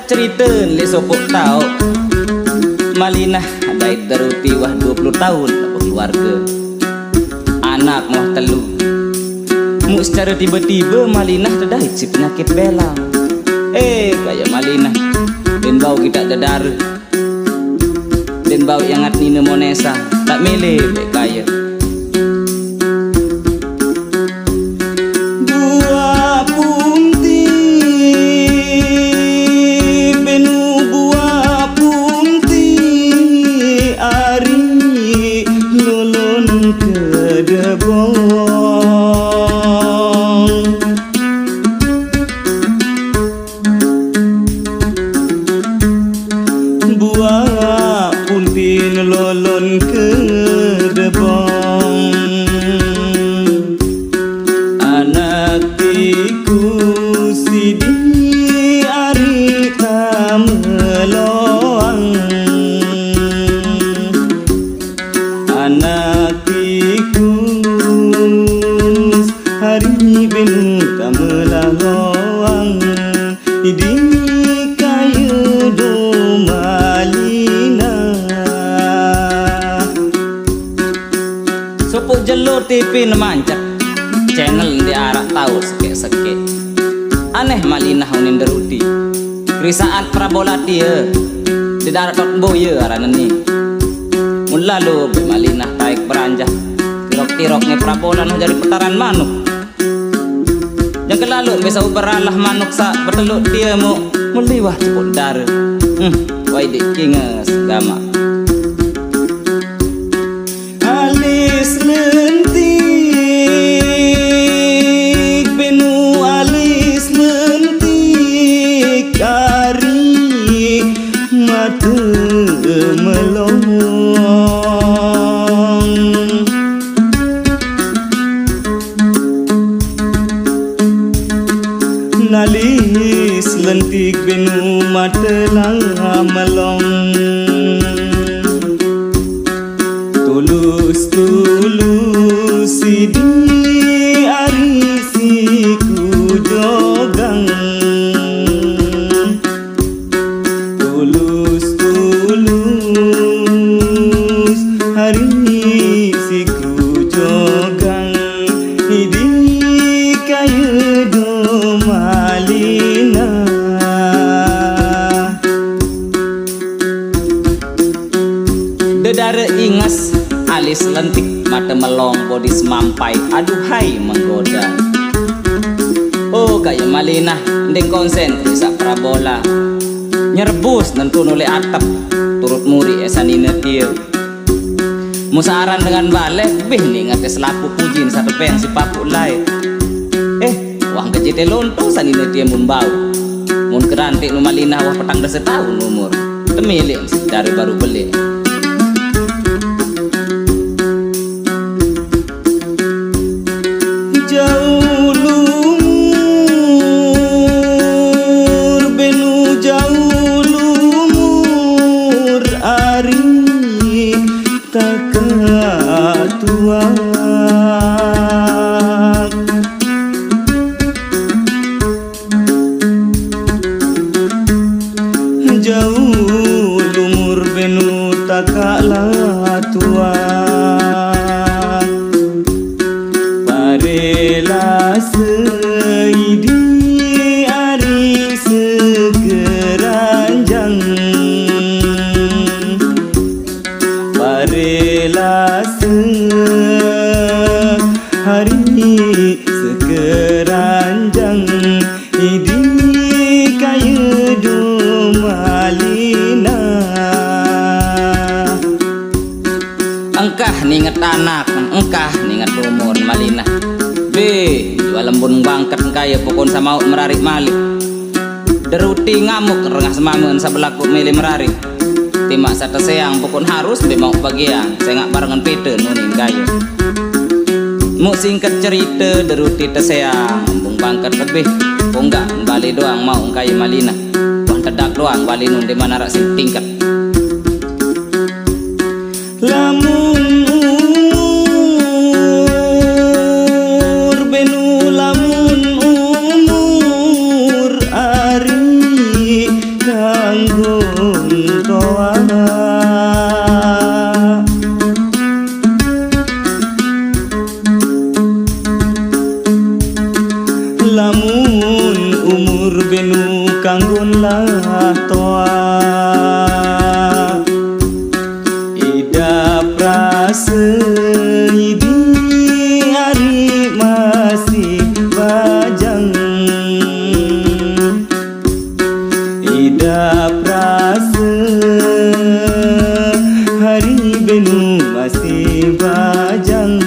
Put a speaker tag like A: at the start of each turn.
A: cerita li sopok tau Malinah ada daruti wah 20 tahun dapat keluarga anak mau telu mu secara tiba-tiba Malinah terdahit si penyakit belang kayak Malinah dan bau kita ada darah dan bau yang ngat Nina Monesa tak milih baik kaya
B: buah puntin lolon ke debong anak tikus sidi ari kameloang anak tikus hari ben kameloang di kayu do
A: Sopok jalur TV nemancak channel di arah tahu sekek-sekek aneh Malinah unin deruti krisaan prabola dia di darat boye aranan ni mun lalu Malinah taik beranjak tirok-tiroknya prabola nah jadi putaran manuk yang kelalu bisa ubaralah manuk sa berteluk dia mu muliwah cepuk darah waidik kinges gama
B: alis lentik benu alis lentik ari mata melong nalis lentik benu mata lang melong tulus sidi ari siku jogang tulus hari siku jogang idi kayu do Malinah
A: dedara ingas alis lentik mata melong bodi semampai aduhai menggoda kayak Malinah ndeng konsen bisa prabola nyerbus nentu nule atap turut muri esanina tia musaran dengan balik bih nih ngate selapu pujin satu pen si papu lai wang kejete lontong sanina tia mun bau mun kerantik nu Malinah wah petang dah setahun umur temilih dari baru beli
B: jauh lumur benu jauh lumur ari tak tua jauh lumur benu tak tua parela seidi ari segeranjang parela sehari segeranjang idi kayu do Malinah
A: engkah ninget anak engkah ninget umur Malinah jual lembun bangket kaya pokon sama merarik malik deruti ngamuk rengah semamen sabelaku milih merarik timak sate seang pokon harus mau bagian saya ngak barengan pete nunin kaya mu singkat cerita deruti teseang embung bangket lebih enggak balik doang mau kaya Malinah wah tedak doang balik nun di mana rak sing tingkat
B: lamun umur ari masih bajang